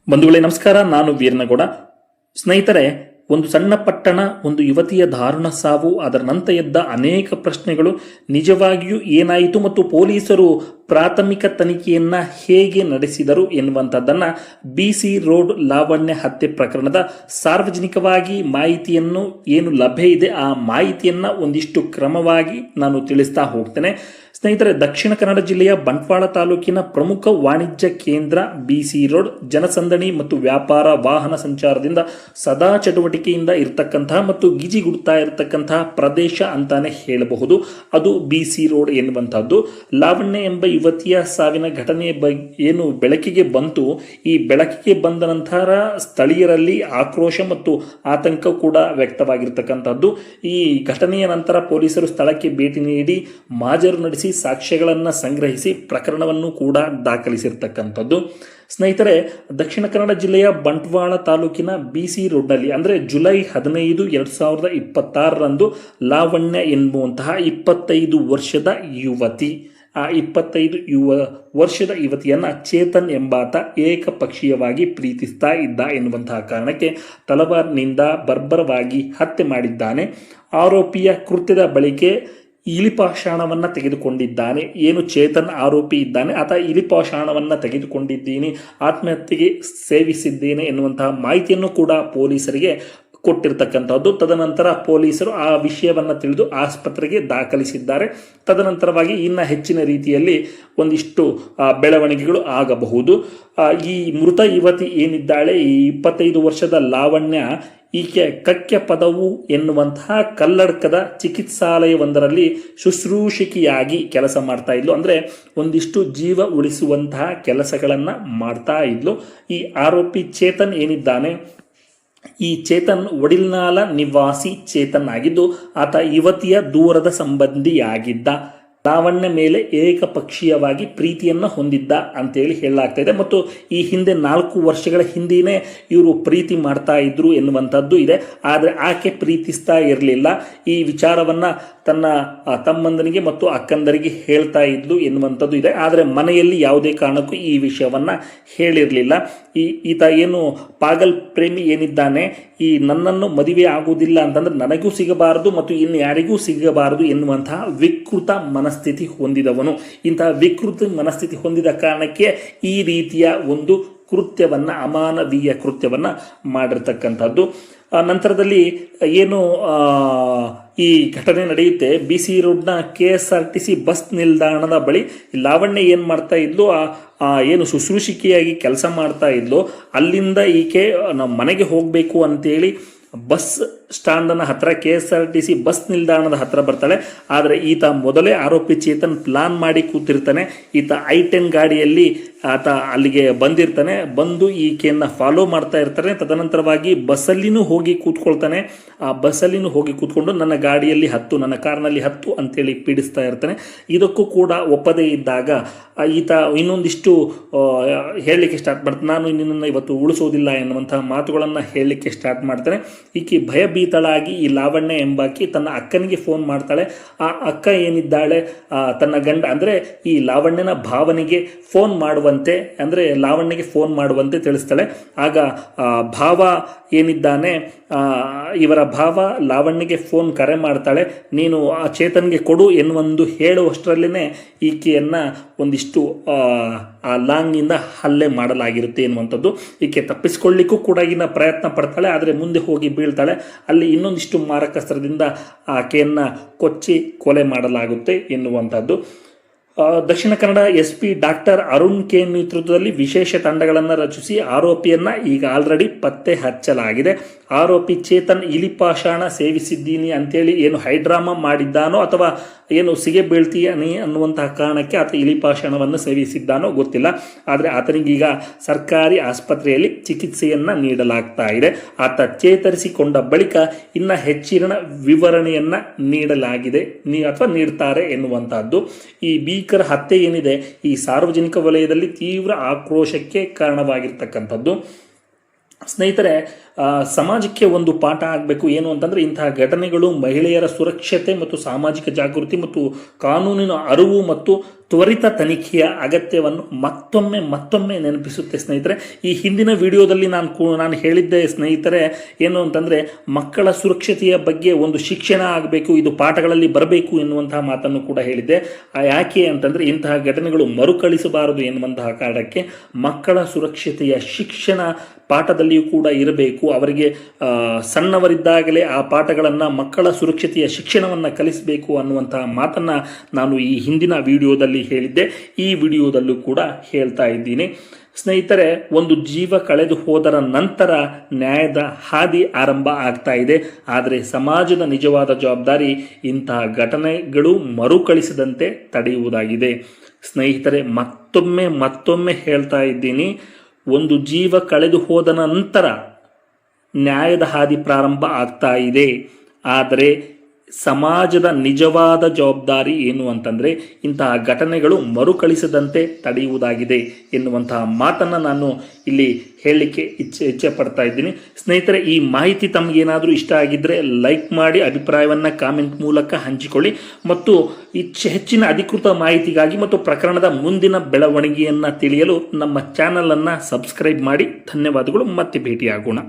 ಬಂಧುಗಳೇ ನಮಸ್ಕಾರ. ನಾನು ವೀರನಗೌಡ. ಸ್ನೇಹಿತರೆ, ಒಂದು ಸಣ್ಣ ಪಟ್ಟಣ, ಒಂದು ಯುವತಿಯ ದಾರುಣ ಸಾವು, ಅದರ ನಂತರ ಎದ್ದ ಅನೇಕ ಪ್ರಶ್ನೆಗಳು, ನಿಜವಾಗಿಯೂ ಏನಾಯಿತು ಮತ್ತು ಪೊಲೀಸರು ಪ್ರಾಥಮಿಕ ತನಿಖೆಯನ್ನ ಹೇಗೆ ನಡೆಸಿದರು ಎನ್ನುವಂಥದ್ದನ್ನು BC ರೋಡ್ ಲಾವಣ್ಯ ಹತ್ಯೆ ಪ್ರಕರಣದ ಸಾರ್ವಜನಿಕವಾಗಿ ಮಾಹಿತಿಯನ್ನು ಏನು ಲಭ್ಯ ಇದೆ ಆ ಮಾಹಿತಿಯನ್ನು ಒಂದಿಷ್ಟು ಕ್ರಮವಾಗಿ ನಾನು ತಿಳಿಸ್ತಾ ಹೋಗ್ತೇನೆ. ಸ್ನೇಹಿತರೆ, ದಕ್ಷಿಣ ಕನ್ನಡ ಜಿಲ್ಲೆಯ ಬಂಟ್ವಾಳ ತಾಲೂಕಿನ ಪ್ರಮುಖ ವಾಣಿಜ್ಯ ಕೇಂದ್ರ BC ರೋಡ್ ಜನಸಂದಣಿ ಮತ್ತು ವ್ಯಾಪಾರ ವಾಹನ ಸಂಚಾರದಿಂದ ಸದಾ ಚಟುವಟಿಕೆಯಿಂದ ಇರತಕ್ಕಂತಹ ಮತ್ತು ಗಿಜಿಗುಡ್ತಾ ಇರತಕ್ಕಂತಹ ಪ್ರದೇಶ ಅಂತಾನೆ ಹೇಳಬಹುದು. ಅದು BC ರೋಡ್ ಎನ್ನುವಂತಹದ್ದು. ಲಾವಣ್ಯ ಎಂಬ ಯುವತಿಯ ಸಾವಿನ ಘಟನೆ ಏನು ಬೆಳಕಿಗೆ ಬಂತು, ಈ ಬೆಳಕಿಗೆ ಬಂದ ನಂತರ ಸ್ಥಳೀಯರಲ್ಲಿ ಆಕ್ರೋಶ ಮತ್ತು ಆತಂಕ ಕೂಡ ವ್ಯಕ್ತವಾಗಿರ್ತಕ್ಕಂಥದ್ದು. ಈ ಘಟನೆಯ ನಂತರ ಪೊಲೀಸರು ಸ್ಥಳಕ್ಕೆ ಭೇಟಿ ನೀಡಿ ಮಾಜರು ನಡೆಸಿ ಸಾಕ್ಷ್ಯಗಳನ್ನು ಸಂಗ್ರಹಿಸಿ ಪ್ರಕರಣವನ್ನು ಕೂಡ ದಾಖಲಿಸಿರ್ತಕ್ಕಂಥದ್ದು. ಸ್ನೇಹಿತರೆ, ದಕ್ಷಿಣ ಕನ್ನಡ ಜಿಲ್ಲೆಯ ಬಂಟ್ವಾಳ ತಾಲೂಕಿನ BC ರೋಡ್ನಲ್ಲಿ ಅಂದರೆ ಜುಲೈ 15, 2026ರಂದು ಲಾವಣ್ಯ ಎನ್ನುವಂತಹ 25 ವರ್ಷದ ಯುವತಿ, ಆ 25 ವರ್ಷದ ಯುವತಿಯನ್ನ ಚೇತನ್ ಎಂಬಾತ ಏಕಪಕ್ಷೀಯವಾಗಿ ಪ್ರೀತಿಸ್ತಾ ಇದ್ದ ಎನ್ನುವಂತಹ ಕಾರಣಕ್ಕೆ ತಲವಾರ್ನಿಂದ ಬರ್ಬರವಾಗಿ ಹತ್ಯೆ ಮಾಡಿದ್ದಾನೆ. ಆರೋಪಿಯ ಕೃತ್ಯದ ಬಳಿಕೆ ಇಲಿಪಾಷಾಣವನ್ನು ತೆಗೆದುಕೊಂಡಿದ್ದಾನೆ. ಏನು ಚೇತನ್ ಆರೋಪಿ ಇದ್ದಾನೆ, ಆತ ಇಲಿಪಾಷಾಣವನ್ನು ತೆಗೆದುಕೊಂಡಿದ್ದೀನಿ, ಆತ್ಮಹತ್ಯೆಗೆ ಸೇವಿಸಿದ್ದೇನೆ ಎನ್ನುವಂತಹ ಮಾಹಿತಿಯನ್ನು ಕೂಡ ಪೊಲೀಸರಿಗೆ ಕೊಟ್ಟಿರ್ತಕ್ಕಂಥದ್ದು. ತದನಂತರ ಪೊಲೀಸರು ಆ ವಿಷಯವನ್ನು ತಿಳಿದು ಆಸ್ಪತ್ರೆಗೆ ದಾಖಲಿಸಿದ್ದಾರೆ. ತದನಂತರವಾಗಿ ಇನ್ನು ಹೆಚ್ಚಿನ ರೀತಿಯಲ್ಲಿ ಒಂದಿಷ್ಟು ಬೆಳವಣಿಗೆಗಳು ಆಗಬಹುದು. ಈ ಮೃತ ಯುವತಿ ಏನಿದ್ದಾಳೆ, ಈ 25 ವರ್ಷದ ಲಾವಣ್ಯ, ಈಕೆ ಕಕ್ಕೆ ಪದವು ಎನ್ನುವಂತಹ ಕಲ್ಲಡ್ಕದ ಚಿಕಿತ್ಸಾಲಯವೊಂದರಲ್ಲಿ ಶುಶ್ರೂಷಕಿಯಾಗಿ ಕೆಲಸ ಮಾಡ್ತಾ ಇದ್ಲು. ಅಂದರೆ ಒಂದಿಷ್ಟು ಜೀವ ಉಳಿಸುವಂತಹ ಕೆಲಸಗಳನ್ನು ಮಾಡ್ತಾ ಇದ್ಲು. ಈ ಆರೋಪಿ ಚೇತನ್ ಏನಿದ್ದಾನೆ, ಈ ಚೇತನ್ ಒಡಿಲ್ನಾಲ ನಿವಾಸಿ ಚೇತನ್ ಆಗಿದ್ದು ಆತ ಯುವತಿಯ ದೂರದ ಸಂಬಂಧಿಯಾಗಿದ್ದ. ಲಾವಣ್ಯ ಮೇಲೆ ಏಕಪಕ್ಷೀಯವಾಗಿ ಪ್ರೀತಿಯನ್ನು ಹೊಂದಿದ್ದ ಅಂತೇಳಿ ಹೇಳಲಾಗ್ತಾ ಇದೆ. ಮತ್ತು ಈ ಹಿಂದೆ 4 ವರ್ಷಗಳ ಹಿಂದೆಯೇ ಇವರು ಪ್ರೀತಿ ಮಾಡ್ತಾ ಇದ್ರು ಎನ್ನುವಂಥದ್ದು ಇದೆ. ಆದರೆ ಆಕೆ ಪ್ರೀತಿಸ್ತಾ ಇರಲಿಲ್ಲ. ಈ ವಿಚಾರವನ್ನು ತನ್ನ ತಮ್ಮಂದನಿಗೆ ಮತ್ತು ಅಕ್ಕಂದರಿಗೆ ಹೇಳ್ತಾ ಇದ್ಲು ಎನ್ನುವಂಥದ್ದು ಇದೆ. ಆದರೆ ಮನೆಯಲ್ಲಿ ಯಾವುದೇ ಕಾರಣಕ್ಕೂ ಈ ವಿಷಯವನ್ನು ಹೇಳಿರಲಿಲ್ಲ. ಈತ ಏನು ಪಾಗಲ್ ಪ್ರೇಮಿ ಏನಿದ್ದಾನೆ, ಈ ನನ್ನನ್ನು ಮದುವೆ ಆಗುವುದಿಲ್ಲ ಅಂತಂದ್ರೆ ನನಗೂ ಸಿಗಬಾರದು ಮತ್ತು ಇನ್ನು ಯಾರಿಗೂ ಸಿಗಬಾರದು ಎನ್ನುವಂತಹ ವಿಕೃತ ಮನಸ್ಥಿತಿ ಹೊಂದಿದವನು. ಇಂತಹ ವಿಕೃತ ಮನಸ್ಥಿತಿ ಹೊಂದಿದ ಕಾರಣಕ್ಕೆ ಈ ರೀತಿಯ ಒಂದು ಕೃತ್ಯವನ್ನು, ಅಮಾನವೀಯ ಕೃತ್ಯವನ್ನು ಮಾಡಿರ್ತಕ್ಕಂಥದ್ದು. ನಂತರದಲ್ಲಿ ಏನು ಈ ಘಟನೆ ನಡೆಯುತ್ತೆ, BC ರೋಡ್ನ KSRTC ಬಸ್ ನಿಲ್ದಾಣದ ಬಳಿ ಲಾವಣ್ಯ ಏನು ಮಾಡ್ತಾ ಇದ್ಲು, ಏನು ಶುಶ್ರೂಷಿಕೆಯಾಗಿ ಕೆಲಸ ಮಾಡ್ತಾ ಇದ್ಲು, ಅಲ್ಲಿಂದ ಈಕೆ ನಮ್ಮ ಮನೆಗೆ ಹೋಗಬೇಕು ಅಂತೇಳಿ ಬಸ್ ಸ್ಟ್ಯಾಂಡನ ಹತ್ರ KSRTC ಬಸ್ ನಿಲ್ದಾಣದ ಹತ್ರ ಬರ್ತಾಳೆ. ಆದರೆ ಈತ ಮೊದಲೇ ಆರೋಪಿ ಚೇತನ್ ಪ್ಲಾನ್ ಮಾಡಿ ಕೂತಿರ್ತಾನೆ. ಈತ I-10 ಗಾಡಿಯಲ್ಲಿ ಆತ ಅಲ್ಲಿಗೆ ಬಂದಿರ್ತಾನೆ. ಬಂದು ಈಕೆಯನ್ನು ಫಾಲೋ ಮಾಡ್ತಾ ಇರ್ತಾನೆ. ತದನಂತರವಾಗಿ ಬಸ್ಸಲ್ಲಿನೂ ಹೋಗಿ ಕೂತ್ಕೊಳ್ತಾನೆ. ಆ ಬಸ್ಸಲ್ಲಿನೂ ಹೋಗಿ ಕೂತ್ಕೊಂಡು ನನ್ನ ಗಾಡಿಯಲ್ಲಿ ಹತ್ತು, ನನ್ನ ಕಾರ್ನಲ್ಲಿ ಹತ್ತು ಅಂತೇಳಿ ಪೀಡಿಸ್ತಾ ಇರ್ತಾನೆ. ಇದಕ್ಕೂ ಕೂಡ ಒಪ್ಪದೇ ಇದ್ದಾಗ ಈತ ಇನ್ನೊಂದಿಷ್ಟು ಹೇಳಲಿಕ್ಕೆ ಸ್ಟಾರ್ಟ್ ಮಾಡ್ತಾನೆ. ನಾನು ನಿನ್ನನ್ನು ಇವತ್ತು ಉಳಿಸೋದಿಲ್ಲ ಎನ್ನುವಂತಹ ಮಾತುಗಳನ್ನು ಹೇಳಲಿಕ್ಕೆ ಸ್ಟಾರ್ಟ್ ಮಾಡ್ತಾನೆ. ಈಕೆ ಭಯಭೀತಳಾಗಿ ಈ ಲಾವಣ್ಯ ಎಂಬಾಕಿ ತನ್ನ ಅಕ್ಕನಿಗೆ ಫೋನ್ ಮಾಡ್ತಾಳೆ. ಆ ಅಕ್ಕ ಏನಿದ್ದಾಳೆ, ತನ್ನ ಗಂಡ ಅಂದರೆ ಈ ಲಾವಣ್ಯನ ಭಾವನಿಗೆ ಫೋನ್ ಮಾಡುವಂತೆ, ಅಂದರೆ ಲಾವಣ್ಯಗೆ ಫೋನ್ ಮಾಡುವಂತೆ ತಿಳಿಸ್ತಾಳೆ. ಆಗ ಭಾವ ಏನಿದ್ದಾನೆ, ಇವರ ಭಾವ ಲಾವಣ್ಯಗೆ ಫೋನ್ ಕರೆ ಮಾಡ್ತಾಳೆ. ನೀನು ಆ ಚೇತನ್ಗೆ ಕೊಡು ಎನ್ನುವೊಂದು ಹೇಳುವಷ್ಟರಲ್ಲೇ ಈಕೆಯನ್ನು ಒಂದಿಷ್ಟು ಆ ಲಾಂಗ್ನಿಂದ ಹಲ್ಲೆ ಮಾಡಲಾಗಿರುತ್ತೆ ಎನ್ನುವಂಥದ್ದು. ಈಕೆ ತಪ್ಪಿಸ್ಕೊಳ್ಳಿಕ್ಕೂ ಕೂಡ ಪ್ರಯತ್ನ ಪಡ್ತಾಳೆ. ಆದರೆ ಮುಂದೆ ಹೋಗಿ ಬೀಳ್ತಾಳೆ. ಅಲ್ಲಿ ಇನ್ನೊಂದಿಷ್ಟು ಮಾರಕಾಸ್ತ್ರದಿಂದ ಆಕೆಯನ್ನು ಕೊಚ್ಚಿ ಕೊಲೆ ಮಾಡಲಾಗುತ್ತೆ ಎನ್ನುವಂಥದ್ದು. Dakshina Kannada SP doctor Arun K ನೇತೃತ್ವದಲ್ಲಿ ವಿಶೇಷ ತಂಡಗಳನ್ನು ರಚಿಸಿ ಆರೋಪಿಯನ್ನು ಈಗ ಆಲ್ರೆಡಿ ಪತ್ತೆ ಹಚ್ಚಲಾಗಿದೆ. ಆರೋಪಿ ಚೇತನ್ ಇಲಿಪಾಷಾಣ ಸೇವಿಸಿದ್ದೀನಿ ಅಂತೇಳಿ ಏನು ಹೈಡ್ರಾಮಾ ಮಾಡಿದ್ದಾನೋ ಅಥವಾ ಏನು ಸಿಗೆ ಬೀಳ್ತೀಯನಿ ಅನ್ನುವಂತಹ ಕಾರಣಕ್ಕೆ ಆತ ಇಲಿಪಾಷಾಣವನ್ನು ಸೇವಿಸಿದ್ದಾನೋ ಗೊತ್ತಿಲ್ಲ. ಆದರೆ ಆತನಿಗೀಗ ಸರ್ಕಾರಿ ಆಸ್ಪತ್ರೆಯಲ್ಲಿ ಚಿಕಿತ್ಸೆಯನ್ನು ನೀಡಲಾಗ್ತಾ ಇದೆ. ಆತ ಚೇತರಿಸಿಕೊಂಡ ಬಳಿಕ ಇನ್ನು ಹೆಚ್ಚಿನ ವಿವರಣೆಯನ್ನು ನೀಡಲಾಗಿದೆ ಅಥವಾ ನೀಡ್ತಾರೆ ಎನ್ನುವಂತಹದ್ದು. ಈ ಭೀಕರ ಹತ್ಯೆ ಏನಿದೆ ಈ ಸಾರ್ವಜನಿಕ ವಲಯದಲ್ಲಿ ತೀವ್ರ ಆಕ್ರೋಶಕ್ಕೆ ಕಾರಣವಾಗಿರ್ತಕ್ಕಂಥದ್ದು. ಸ್ನೇಹಿತರೆ, ಸಮಾಜಕ್ಕೆ ಒಂದು ಪಾಠ ಆಗಬೇಕು. ಏನು ಅಂತಂದರೆ, ಇಂತಹ ಘಟನೆಗಳು ಮಹಿಳೆಯರ ಸುರಕ್ಷತೆ ಮತ್ತು ಸಾಮಾಜಿಕ ಜಾಗೃತಿ ಮತ್ತು ಕಾನೂನಿನ ಅರಿವು ಮತ್ತು ತ್ವರಿತ ತನಿಖೆಯ ಅಗತ್ಯವನ್ನು ಮತ್ತೊಮ್ಮೆ ನೆನಪಿಸುತ್ತೆ ಸ್ನೇಹಿತರೆ. ಈ ಹಿಂದಿನ ವಿಡಿಯೋದಲ್ಲಿ ನಾನು ಹೇಳಿದ್ದೆ ಸ್ನೇಹಿತರೆ, ಏನು ಅಂತಂದರೆ ಮಕ್ಕಳ ಸುರಕ್ಷತೆಯ ಬಗ್ಗೆ ಒಂದು ಶಿಕ್ಷಣ ಆಗಬೇಕು, ಇದು ಪಾಠಗಳಲ್ಲಿ ಬರಬೇಕು ಎನ್ನುವಂತಹ ಮಾತನ್ನು ಕೂಡ ಹೇಳಿದ್ದೆ. ಯಾಕೆ ಅಂತಂದರೆ ಇಂತಹ ಘಟನೆಗಳು ಮರುಕಳಿಸಬಾರದು ಎನ್ನುವಂತಹ ಕಾರಣಕ್ಕೆ ಮಕ್ಕಳ ಸುರಕ್ಷತೆಯ ಶಿಕ್ಷಣ ಪಾಠದಲ್ಲಿಯೂ ಕೂಡ ಇರಬೇಕು. ಅವರಿಗೆ ಸಣ್ಣವರಿದ್ದಾಗಲೇ ಆ ಪಾಠಗಳನ್ನು, ಮಕ್ಕಳ ಸುರಕ್ಷತೆಯ ಶಿಕ್ಷಣವನ್ನು ಕಲಿಸಬೇಕು ಅನ್ನುವಂತಹ ಮಾತನ್ನು ನಾನು ಈ ಹಿಂದಿನ ವಿಡಿಯೋದಲ್ಲಿ ಹೇಳಿದ್ದೆ. ಈ ವಿಡಿಯೋದಲ್ಲೂ ಕೂಡ ಹೇಳ್ತಾ ಇದ್ದೀನಿ ಸ್ನೇಹಿತರೆ. ಒಂದು ಜೀವ ಕಳೆದು ಹೋದರ ನಂತರ ನ್ಯಾಯದ ಹಾದಿ ಆರಂಭ ಆಗ್ತಾ ಇದೆ. ಆದರೆ ಸಮಾಜದ ನಿಜವಾದ ಜವಾಬ್ದಾರಿ ಇಂತಹ ಘಟನೆಗಳು ಮರುಕಳಿಸದಂತೆ ತಡೆಯುವುದಾಗಿದೆ. ಸ್ನೇಹಿತರೆ, ಮತ್ತೊಮ್ಮೆ ಹೇಳ್ತಾ ಇದ್ದೀನಿ, ಒಂದು ಜೀವ ಕಳೆದು ಹೋದ ನಂತರ ನ್ಯಾಯದ ಹಾದಿ ಪ್ರಾರಂಭ ಆಗ್ತಾ ಇದೆ. ಆದರೆ ಸಮಾಜದ ನಿಜವಾದ ಜವಾಬ್ದಾರಿ ಏನು ಅಂತಂದರೆ ಇಂತಹ ಘಟನೆಗಳು ಮರುಕಳಿಸದಂತೆ ತಡೆಯುವುದಾಗಿದೆ ಎನ್ನುವಂತಹ ಮಾತನ್ನು ನಾನು ಇಲ್ಲಿ ಹೇಳಲಿಕ್ಕೆ ಇಚ್ಛೆ ಪಡ್ತಾ ಇದ್ದೀನಿ. ಸ್ನೇಹಿತರೆ, ಈ ಮಾಹಿತಿ ತಮಗೇನಾದರೂ ಇಷ್ಟ ಆಗಿದ್ದರೆ ಲೈಕ್ ಮಾಡಿ, ಅಭಿಪ್ರಾಯವನ್ನು ಕಾಮೆಂಟ್ ಮೂಲಕ ಹಂಚಿಕೊಳ್ಳಿ ಮತ್ತು ಹೆಚ್ಚಿನ ಅಧಿಕೃತ ಮಾಹಿತಿಗಾಗಿ ಮತ್ತು ಪ್ರಕರಣದ ಮುಂದಿನ ಬೆಳವಣಿಗೆಯನ್ನು ತಿಳಿಯಲು ನಮ್ಮ ಚಾನಲನ್ನು ಸಬ್ಸ್ಕ್ರೈಬ್ ಮಾಡಿ. ಧನ್ಯವಾದಗಳು. ಮತ್ತೆ ಭೇಟಿಯಾಗೋಣ.